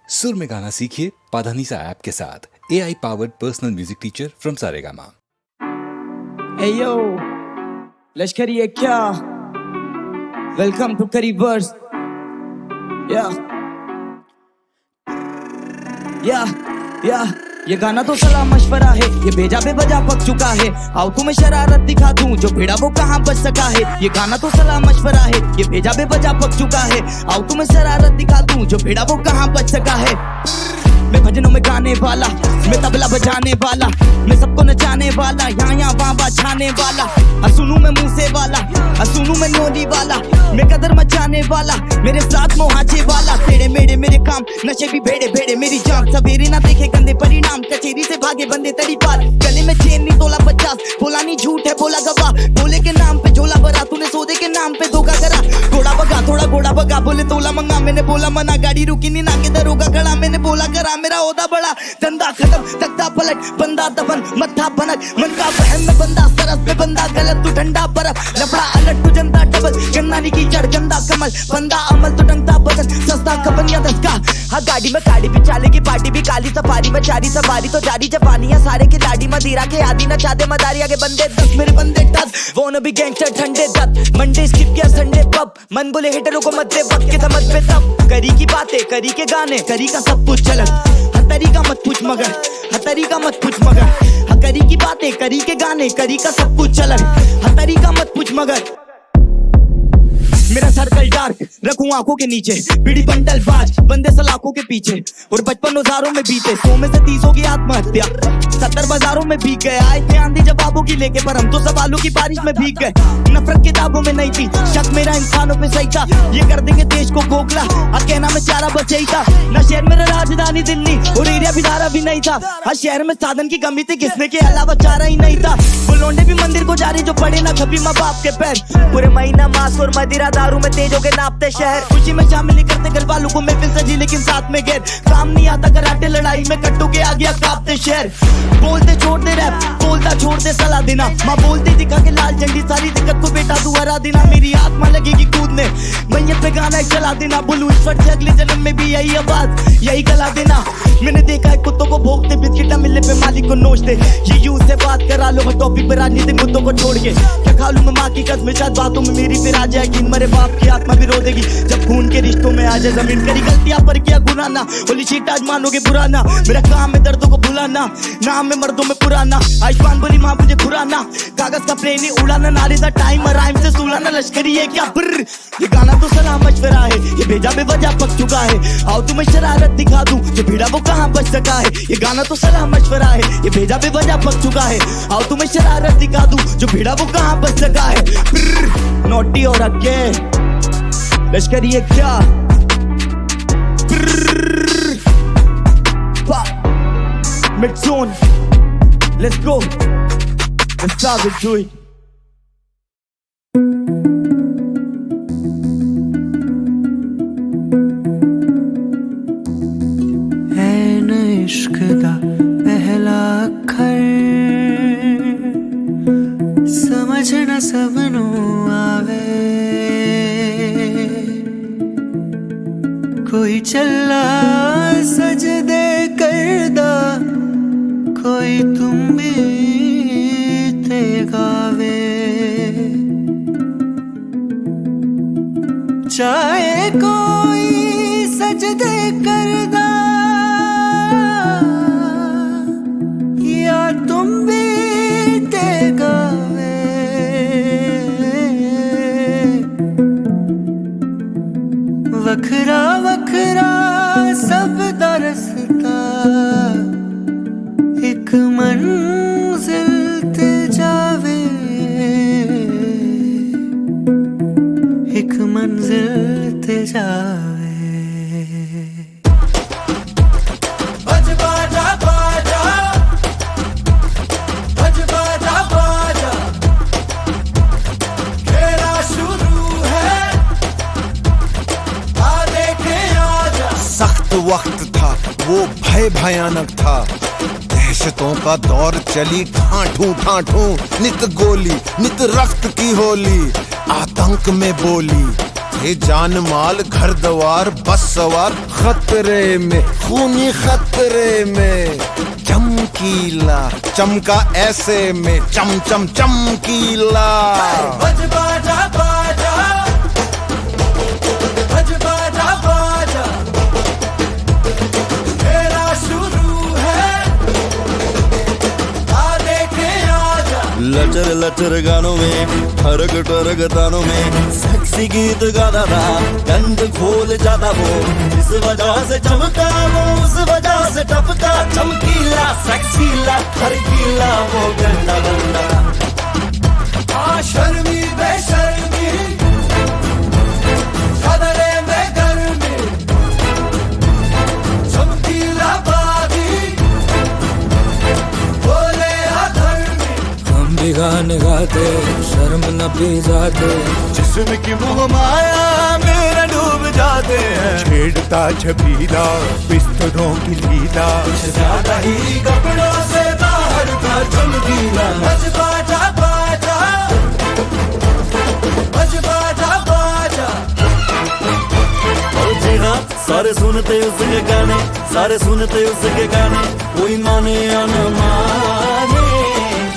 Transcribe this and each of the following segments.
सुर में गाना सीखिए पाधानीसा ऐप के साथ AI powered personal music teacher from Saregama. Hey yo, लश्करी है क्या? वेलकम टू करी वर्स। या ये गाना तो सलाह मशवरा है, ये भेजा बेवजह पक चुका है। आओ तुम्हें शरारत दिखा दूं, जो भिड़ा वो कहाँ बच सका है। ये गाना तो सलाह मशवरा है, ये भेजा बेवजह पक चुका है। आओ तुम्हें शरारत दिखा दूं, जो भिड़ा वो कहाँ बच सका है। मैं भजनों में गाने वाला, मैं तबला बजाने वाला, मैं सबको नचाने वाला, यहाँ वहाँ छाने वाला। असुनू में मूसे वाला, असुनू में नोली वाला, मैं कदर मचाने वाला, मेरे साथ मोहाचे वाला। टेढ़े मेढ़े मेरे काम, नशे भी भेड़े भेड़े मेरी जान। सवेरे ना देखे गंदे परिणाम, कचेरी से भागे बंदे तड़ी पार। गले में चेन नहीं तोला 50, बोला नहीं झूठ है बोला गवाह। बोले के नाम पे झोला भरा, तूने सौदे के नाम पे धोखा करा। घोड़ा भगा थोड़ा घोड़ा भगा, बोले तोला मंगा, मैंने बोला मना। गाड़ी रुकी नहीं ना के दरोगा खड़ा, मैंने बोला करा मेरा ओदा बड़ा। धंधा खत्म तख्ता पलट, बंदा दबन मत्था बनक। मन का बहन में बंदा सरस पे बंदा गलत, तू ठंडा बर्फ लफड़ा अलट, तू जनता डबल। गन्ना की जड़ गंदा कमल, बंदा अमल तो डंगता बदन। सस्ता कपन या दस का, हाँ गाड़ी में गाड़ी भी चाले की पार्टी भी काली। सफारी में चारी सवारी तो जारी जवानी है। सारे की लाडी मदीरा के आदि न चाहते मदारी। आगे बंदे 10 मेरे बंदे 10, वो न भी गैंगस्टर ठंडे दत। मंडे स्किप किया संडे पब, मन बोले हिटरों को मत दे वक्त के समझ पे तब। करी की बातें करी के गाने, करी का सब कुछ चलन। हतरी का मत पूछ मगर, हतरी का मत पूछ मगर। हकरी की बातें करी के गाने, करी का सब कुछ चलन। हतरी का मत पूछ मगर। मेरा सर्कल डार्क रखूं आंखों के नीचे, बीड़ी बंडल बाज बंदे सलाखों के पीछे। और 55 हजारों में बीते, 100 में से 30 की आत्महत्या। 70 बाजारों में भीग गए, आए थे आंधी जवाबों की लेके, पर हम तो सवालों की बारिश में भीग गए। नफरत किताबों में नहीं थी, शक मेरा इंसानों पे सही था। ये कर देंगे देश को खोखला, अब कहना में चारा बच ही था। न शहर मेरा राजधानी दिल्ली और एरिया भी धारा भी नहीं था। हर शहर में साधन की कमी थी, किसने के अलावा चारा ही नहीं था। वो लौंडे भी मंदिर को जा रहे, जो पड़े ना कभी माँ बाप के पैर। पूरे महीना मांस और मदिरा दारू में तेजों के नापते शहर। खुशी में शामिल करते घर वालों को महफिल सजी, लेकिन साथ में गैर। काम नहीं आता कराटे लड़ाई में, कट्टू के आगे कांपते शहर। बोलते छोड़ते रैप, बोलता छोड़ते सलाह देना। माँ बोलती दिखा के लाल झंडी, सारी दिक्कत को बेटा तू हरा देना। मेरी आत्मा लगेगी कूदने, मैयत पे गाना चला देना। बोलूं ईश्वर से अगले जन्म में भी यही आवाज, यही गला देना। मैंने देखा है कुत्तों को भोगते, बिस्किटा मिलने पे मालिक को नोचते। ये यूं से बात करा लो टॉपिक पे, राजनीतिक मुद्दों को छोड़ के। क्या खा लूं मैं माँ की कसम, शायद बातों में मेरी फिर आ जाएगी। मरे बाप की आत्मा भी रो देगी, जब खून के रिश्तों में आ जाए जमीन। करी गलतियां पर किया गुनाह ना, होली शीट आज मानोगे पुराना। मेरा काम है दर्दों को भुलाना, नाम है मर्दों में पुराना। आयुष्मान बोली माँ मुझे पुराना, कागज का प्लेन ही उड़ाना। नारे दा टाइम राइम से सुलाना। लश्करी है क्या ब्र, ये गाना तो सलाह मशवरा है, ये भेजा बेवजह पक चुका है। आओ तुम्हें शरारत दिखा दूं, जो भिड़ा वो कहाँ बच सका है। ये गाना तो सलाह मशवरा है, ये भेजा बेवजह पक चुका है। आओ तुम्हें शरारत दिखा दूं, जो भिड़ा वो कहाँ बच सका है। नोटी और अक्के लश्करी है क्या? Mid zone, let's go. Let's start with do it. इश्क दा पहला अखर समझ न सबनू आवे। कोई चला सजदे करदा, कोई तुम भी ते गावे। चाहे कोई सजदे करदा, या तुम भी ते गावे। वखरा वखरा सब दा रस्ता, एक मंजिल ते जावे। एक मंजिल ते जावे। बज बाजा बाजा, बज बाजा बाजा, खेला शुरू है, आ देखे आजा। सख्त वक्त था वो, भय भयानक था। दहशतों का दौर चली ठाठू ठाठू। नित गोली नित रक्त की होली, आतंक में बोली थे जान माल घर द्वार बस सवार खतरे में खूनी खतरे में चमकीला चमका ऐसे में चम चम चमकीला बज बाजा बाजा बज बाजा बाजा मेरा शुरू है आ देखे आजा लचर लचर गानों में ठरक ठरक तानों में सेक्सी गीत गाता था गंद खोल जाता वो इस वजह से चमका वो उस वजह से टपका चमकीला सेक्सीला खरकीला वो गंदा बंदा आ शर्मी बेशर्मी कदरे में गर्मी चमकीला बागी बोले अधर्मी हम भी गाने गाते शर्म न पी जाते जिस्म की मोह माया मेरा डूब जाते हैं छेड़ता छबीला बिस्तरों की लीला ज्यादा ही कपड़ों से बाहर का चमकीला बज बाजा बाजा बज बाजा बाजा और जी हाँ सारे सुनते उसके गाने सारे सुनते उसके गाने कोई माने या न माने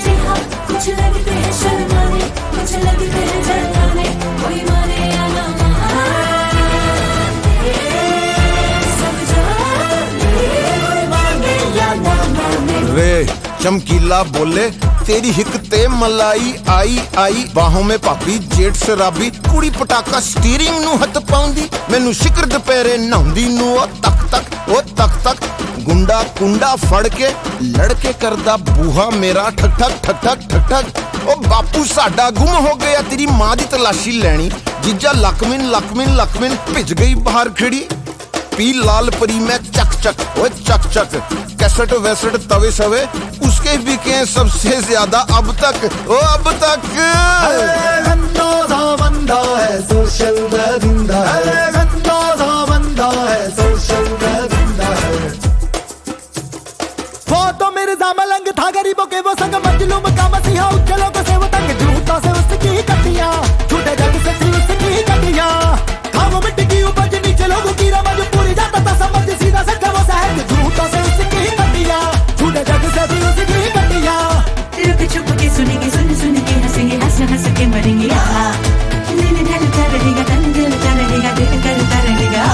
जी हाँ, कुछ लगते हैं शर्माने, कुछ लगते हैं जलाने, कोई माने या ना माने, सब जाने, कोई माने या ना माने। वे चमकीला बोले तेरी हिक ते मलाई आई आई बाहों में पापी जेठ शराबी कुड़ी पटाका स्टीयरिंग ਨੂੰ ਹੱਥ ਪਾਉਂਦੀ ਮੈਨੂੰ ਸ਼ਿਕਰ ਦੁਪਹਿਰੇ ਨਹਾਉਂਦੀ ਨੂੰ ਉਹ ਤੱਕ ਤੱਕ ਗੁੰਡਾ ਕੁੰਡਾ ਫੜ ਕੇ ਲੜਕੇ ਕਰਦਾ ਬੂਹਾ ਮੇਰਾ ਠਕ ਠਕ ਉਹ ਬਾਪੂ ਸਾਡਾ ਗੁੰਮ ਹੋ ਗਿਆ ਤੇਰੀ ਮਾਂ ਦੀ ਤਲਾਸ਼ੀ ਲੈਣੀ ਜੀਜਾ ਲਕਮਿਨ ਭਿੱਜ ਗਈ ਬਾਹਰ ਖੜੀ पी लाल परी में चक कैसेट वैसेट तवे सवे उसके बिके सबसे ज्यादा अब तक गंदा बंदा है सोशल दरिंदा है गंदा बंदा है सोशल दरिंदा है वो तो मिर्जा मलंग था गरीबों के वो संग मजलूम का मसीहा उच्च लोगों से वो तंग झूठा से उसकी कटियां झूठे जग से थी उसकी कटियां था वो मिट्टी की उपज नीचे लोगों की रमज पूरी जाता था समझ सीधा सच्चा वो सहज झूठा से उसकी कटियां झूठे जग से थी उसकी कटियां लुक छुप के सुनेंगे सुन के हंसेंगे हंस के मरेंगे दिल ढलता रहेगा तन दिलता रहेगा दिल करता रहेगा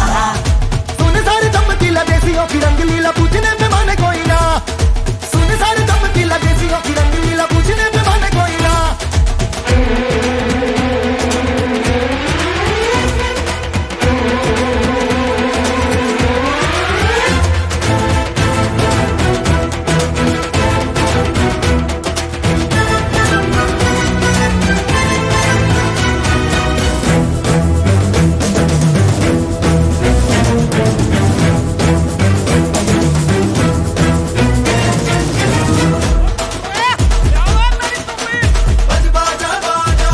सुन सारे चमकीला देसियों की रंगलीला पूछने पे माने कोई ना सुन सारे चमकीला देसियों की रंगलीला पूछने पे माने कोई ना बज बाजा बाजा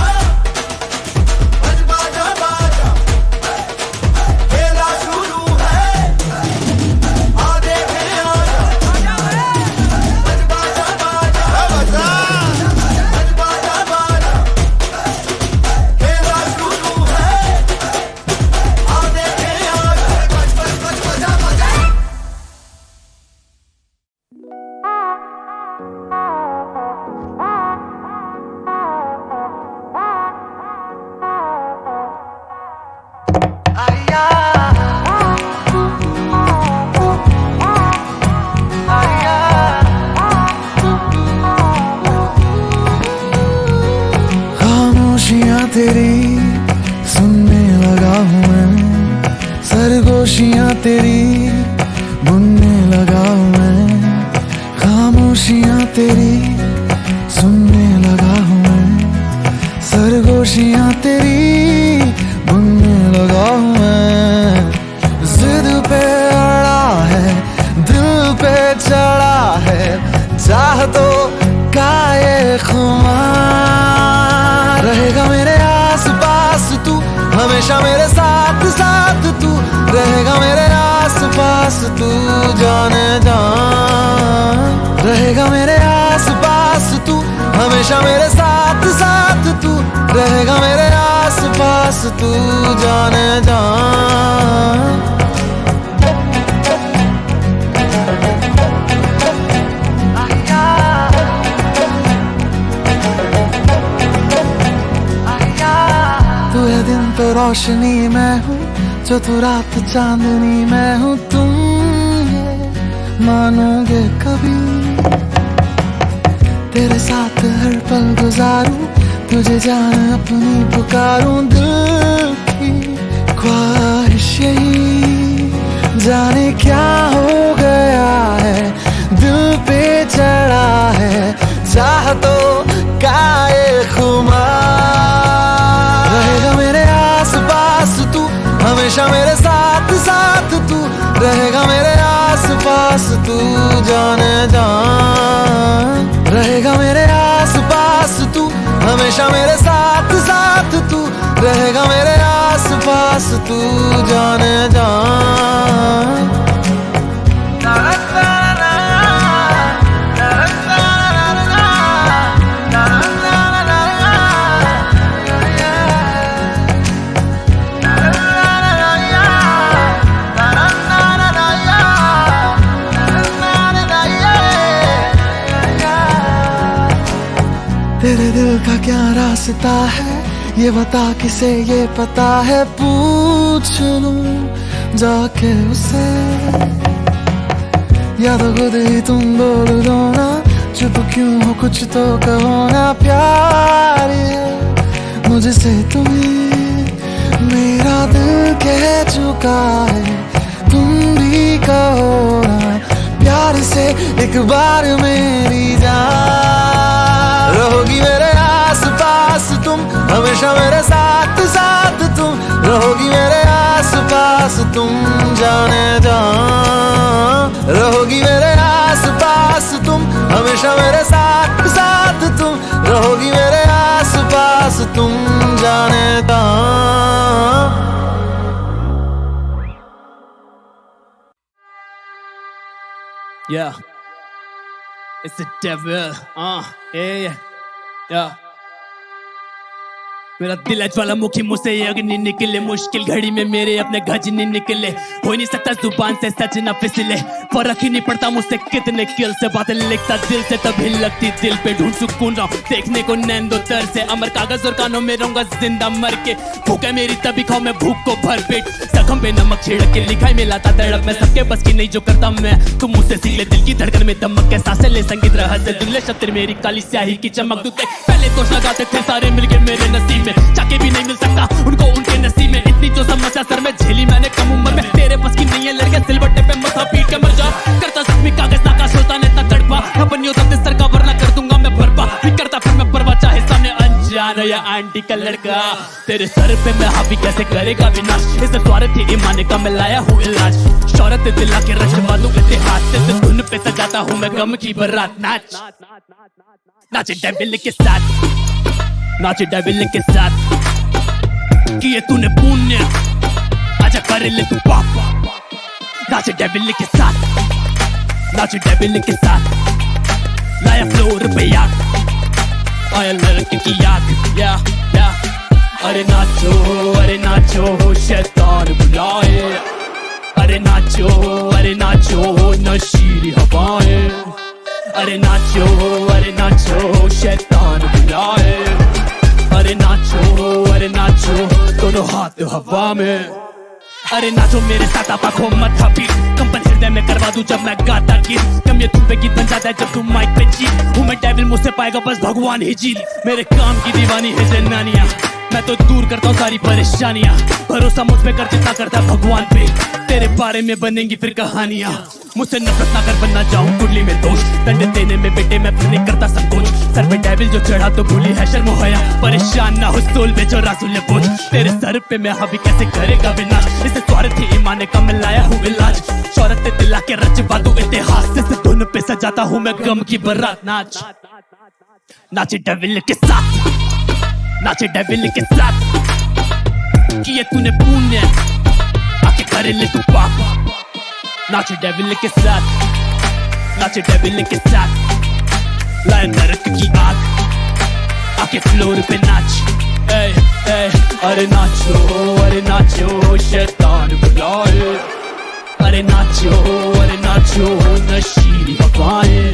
बज बाजा बाजा मेरा शुरू है आ देखे आजा बज बाजा बाजा बज बाजा बाजा मेरा शुरू है आ देखे आजा बज बाजा बाजा खामोशियां तेरी सुनने लगा हूँ मैं सरगोशियां तेरी बुनने लगा हूँ मैं खामोशियां तेरी सुनने लगा हूँ मैं सरगोशियां तेरी बुनने लगा हूँ मैं जिद पे अड़ा है दिल पे चढ़ा है चाहतों का ये खुमार रहेगा मेरे आस पास तू हमेशा मेरे साथ साथ तू रहेगा मेरे आस पास तू जाने जान रहेगा मेरे आस पास तू हमेशा मेरे साथ साथ तू रहेगा मेरे आस पास तू जाने जा। तू है दिन तो रोशनी मैं हूँ, जो तू रात चांदनी मैं हूँ। तुम ये मानोगे कभी, तेरे साथ हर पल गुजारूं, तुझे जान अपनी पुकारूं। दिल की ख्वाहिश यही, जाने क्या हो गया है, दिल पे चढ़ा है चाहतों का ये खुमार। रहेगा मेरे आस पास तू, हमेशा मेरे साथ साथ तू रहेगा। मेरे आस पास तू जाने जा। रहेगा मेरे आस पास तू, हमेशा मेरे साथ साथ तू रहेगा। मेरे आस पास तू जाने जा। तेरे दिल का क्या रास्ता है, ये बता किसे ये पता है। पूछ लूं जाके उसे, या तो खुद ही तुम बोल दो ना। चुप क्यों हो कुछ तो कहो ना। प्यार है मुझसे तुम्हें, मेरा दिल कह चुका है, तुम भी कहो ना प्यार से एक बार मेरी जान। रहोगी मेरे आस पास तुम, हमेशा मेरे साथ साथ तुम रहोगी। मेरे आस पास तुम जाने जा। रहोगी मेरे आस पास तुम, हमेशा मेरे साथ साथ तुम रहोगी। मेरे आस पास तुम जाने जा। Yeah, it's the devil. Yeah. मेरा दिल है ज्वालामुखी, मुझसे ये अग्नि निकले। मुश्किल घड़ी में मेरे अपने गजनी निकले। हो नहीं सकता जुबान से सच न फिसले, फर्क ही नहीं पड़ता मुझसे कितने किल से बातें लिखता दिल से। तभी लगती दिल पे ढूंढ सुकून रहा हूँ, देखने को नैन दो तर से। अमर कागज और कानों में रहूंगा जिंदा मर के। भूख है मेरी तभी खाऊं मैं भूख को भर पेट। जख्म पे नमक छिड़क के लिखाई में लाता तड़प मैं। सबके बस की नहीं जो करता मैं, तुम मुझसे सीख ले। दिल की धड़कन में दमक के सांसें ले, संगीत रहस्य दुल्ले शत्र मेरी काली स्याही की चमक। दूते पहले दोष लगाते थे सारे मिलके मेरे नसीब में, जाके भी नहीं मिल सकता उनको उनके नसीब में। इतनी जो समस्या सर में झेली मैंने कम उम्र में। तेरे बस की नहीं है लड़के, सिलबट्टे पे मथा पीट के मर जा। करता जख्मी कागज नाकाश होता ने इतना तड़पा। अपनी होता सर का वरना कर दूंगा मैं भरपा। फिर करता फिर मैं परवा, चाहे सामने अनजान या आंटी का लड़का। तेरे सर पे मैं हावी कैसे करेगा विनाश। इस स्वार्थ ही ईमान का मैं लाया हूँ इलाज। शौहरत दिला के रचवा दूं इतिहास से। धुन पे सजाता हूँ मैं गम की बारात। नाच नाचे डेविल के साथ, नाचे डेविल के साथ। किए तूने पुण्य आजा कर ले तू पाप। नाचे डेविल के साथ, नाचे डेविल के साथ। लाया फ्लोर पे याद, आया लड़के की याद। या अरे नाचो शैतान बुलाए। अरे नाचो नशीली हवाएं। अरे नाचो शैतान बुलाए। अरे नाचो दोनों हाथ हवा में। अरे नाचो मेरे साथ आप आंखों मत पीट। कंपन हृदय में करवा दूं जब मैं गाता गीत। कम ये तुम पे गीत बन जाता है जब तुम माइक पे जीत। हूँ मैं डेविल, मुझसे पाएगा बस भगवान ही जीत। मेरे काम की दीवानी है जनानियां, मैं तो दूर करता हूँ सारी परेशानियां। भरोसा मुझ पे कर जितना करता भगवान पे। तेरे बारे में बनेंगी फिर कहानियां। मुझसे नफरत ना कर बनना जाऊं कुंडली में दोष। दंड देने में बेटे मैं फिर नहीं करता संकोच। सर पे डेविल जो चढ़ा तो भूली है शर्म होया। परेशान ना हो सोल बेचो रासुल बोझ। तेरे सर पे मैं हावी कैसे करेगा विनाश। इसे स्वार्थ ही ईमान का मैं लाया हूँ इलाज। शौहरत दिला के रचवा दूं इतिहास। इस धुन पे सजाता हूँ मैं गम की बारात। नाच नाचे डेविल के साथ, नाचे डेविल के साथ। किए तूने पुण्य आके कर ले तू पाप। नाचे डेविल के साथ, नाचे डेविल के साथ। लाया नरक की आग आके फ्लोर पे नाच। अरे नाचो शैतान बुलाए, अरे नाचो नशीली हवाएं,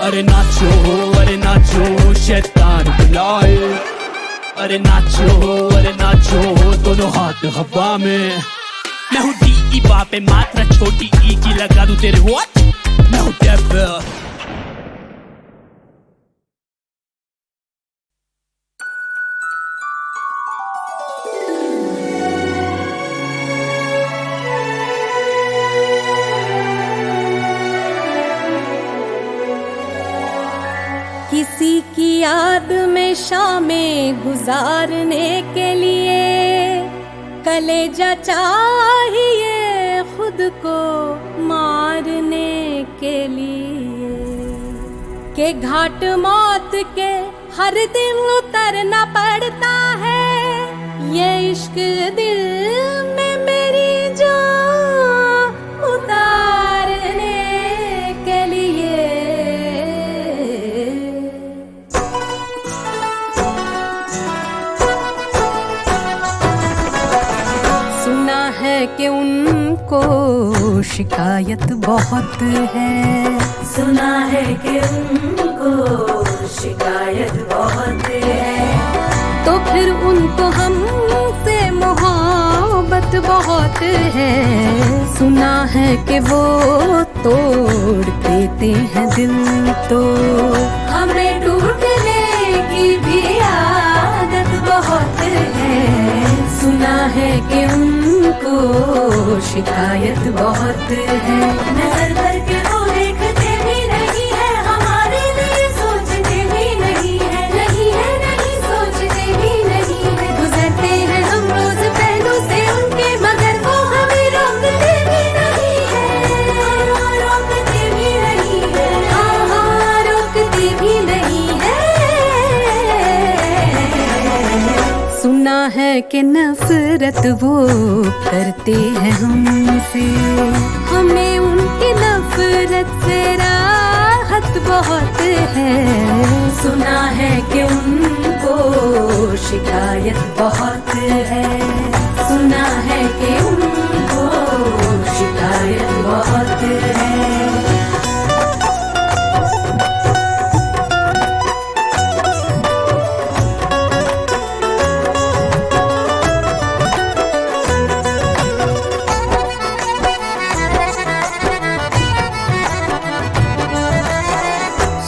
अरे नाचो शैतान बुलाए, अरे नाचो दोनों हाथ हवा में। मैं हूँ डी ई बापे मात्रा छोटी ई की लगा दूं तेरे व्हाट, मैं हूँ डेविल। किसी की याद में शामें गुजारने के लिए कलेजा चाहिए खुद को मारने के लिए, के घाट मौत के हर दिन उतरना पड़ता है, ये इश्क दिल में मेरी जान उतारने के लिए। सुना है कि उनको शिकायत बहुत है, सुना है कि उनको शिकायत बहुत है, तो फिर उनको हमसे मोहब्बत बहुत है। सुना है कि वो तोड़ देते हैं दिल, तो हमें टूटने की भी आदत बहुत है। सुना है कि उनको शिकायत बहुत है। नजर करके वो देखते भी नहीं है, हमारे लिए सोचते भी नहीं है, नहीं है नहीं सोचते भी नहीं है। गुजरते हैं हम रोज पहलू से उनके, मगर वो हमें रोकते भी नहीं है, रोकते भी नहीं है, हाँ रोकते भी नहीं है। सुना है कि नफरत वो करते हैं हमसे, हमें उनकी नफरत से राहत बहुत है। सुना है कि उनको शिकायत बहुत है, सुना है कि उनको शिकायत बहुत है।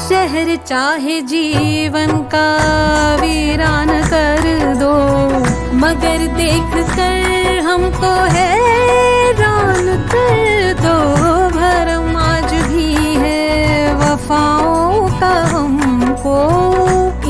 शहर चाहे जीवन का वीरान कर दो, मगर देख कर हमको हैरान कर दो। भरम आज भी है वफाओं का हमको,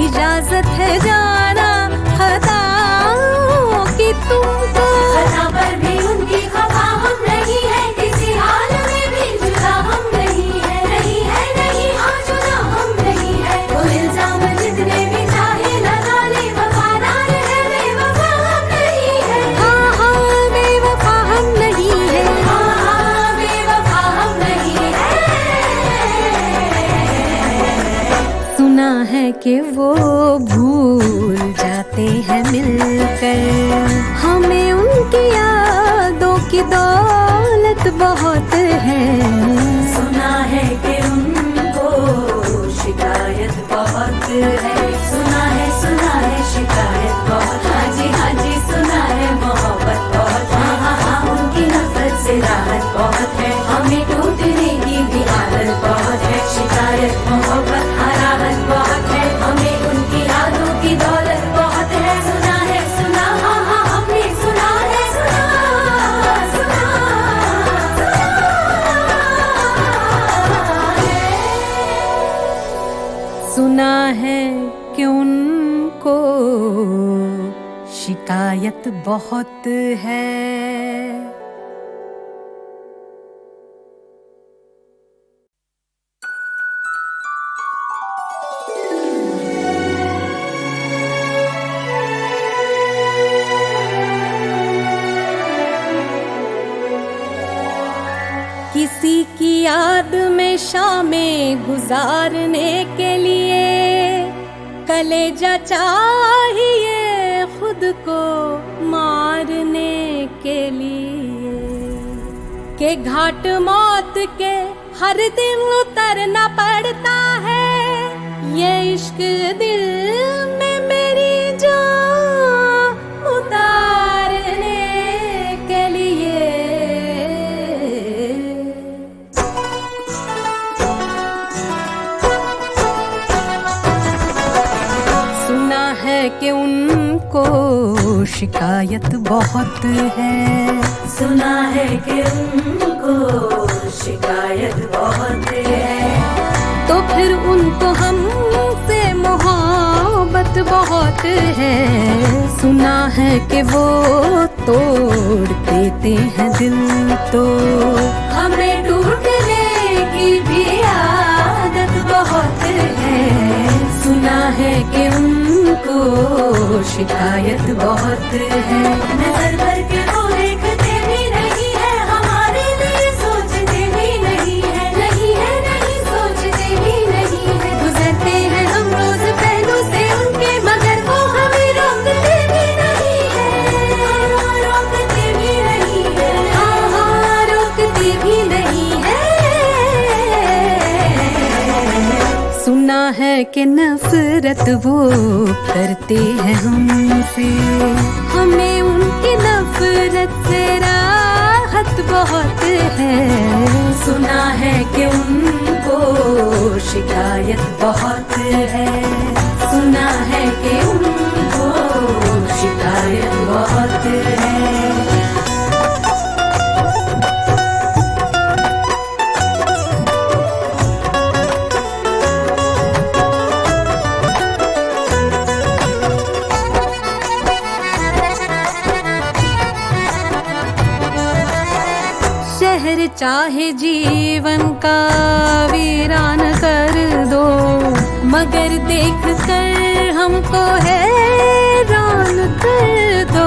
इजाजत है जाना खताओं की तुमको। खता पर भी उनकी खफा हम नहीं है, किसी हाल में भी जुदा हम नहीं है, नहीं है नहीं हाँ जुदा हम नहीं है। वो इल्जाम जितने भी चाहे लगा ले, वफादार है बेवफा हम नहीं है, हाँ बेवफा हम नहीं है, हाँ बेवफा हम नहीं है। सुना है कि वो भूल जाते हैं मिलकर, हमें उनकी यादों की दौलत बहुत है। सुना है कि उनको शिकायत बहुत है, सुना है शिकायत बहुत। हाँ जी सुना है मोहब्बत बहुत है, हाँ उनकी नफरत से राहत बहुत है, हमें टूटने की भी आदत बहुत है। शिकायत मोहब्बत हाँ राहत बहुत है, हमें उनकी यादों की दौलत बहुत है। सुना हाँ हमने सुना है, सुना है कि उनको शिकायत बहुत है। किसी की याद में शामें गुजारने के लिए कलेजा चाहिए खुद को मारने के लिए, के घाट मौत के हर दिन उतरना पड़ता है, ये इश्क दिल में मेरी जान उतारने के लिए। सुना है कि उनको शिकायत बहुत है, सुना है कि उनको शिकायत बहुत है, तो फिर उनको हमसे मोहब्बत बहुत है। सुना है कि वो तोड़ देते हैं दिल, तो हमें टूटने की भी आदत बहुत है। सुना है कि उनको शिकायत बहुत है। नजर भर के वो देखते भी नहीं है, हमारे लिए सोचते भी नहीं है, नहीं है नहीं सोचते भी नहीं है। गुजरते हैं हम रोज पहलू से उनके, मगर वो हमें रोकते भी नहीं है, रोकते भी नहीं है, हाँ रोकते भी नहीं है। सुना है कि नफरत वो करते हैं हमसे, हमें उनकी नफरत से राहत बहुत है। सुना है कि उनको शिकायत बहुत है, सुना है कि उनको शिकायत बहुत है। शहर चाहे जीवन का वीरान कर दो, मगर देख कर हमको हैरान कर दो।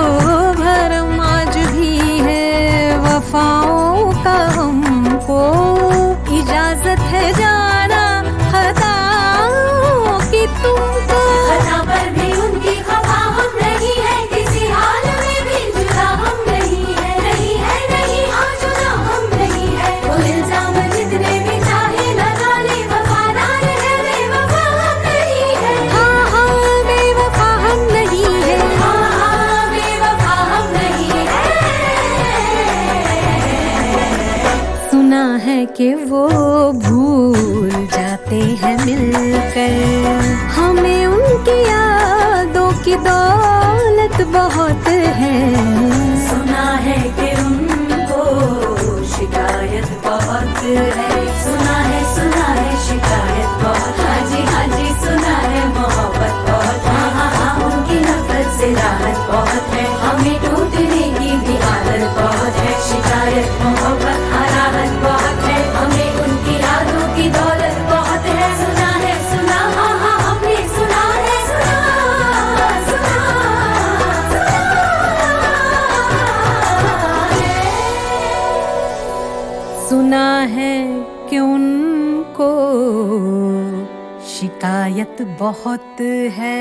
भरम आज भी है वफाओं का हमको, इजाजत है जाना खताओं की तुमको। खता पर भी उनकी खफा हम नहीं है, किसी हाल में भी जुदा हम नहीं है, नहीं है नहीं हाँ जुदा हम नहीं है। वो इल्जाम जितने भी चाहे लगा ले, वफादार है बेवफा हम नहीं है, हाँ बेवफा हम नहीं है, हाँ बेवफा हम नहीं है। सुना है कि वो भूल जाते हैं मिलकर, हमें उनकी यादों की दौलत बहुत है। सुना है कि उनको शिकायत बहुत है, सुना है शिकायत बहुत। हाँ जी सुना है मोहब्बत बहुत, हाँ हाँ हाँ उनकी नफरत से राहत बहुत है, हमें टूटने की भी आदत बहुत है। शिकायत मोहब्बत हाँ राहत बहुत है, हमें उनकी यादों की दौलत बहुत है। सुना हाँ हाँ हमने सुना है, सुना है कि उनको शिकायत बहुत है।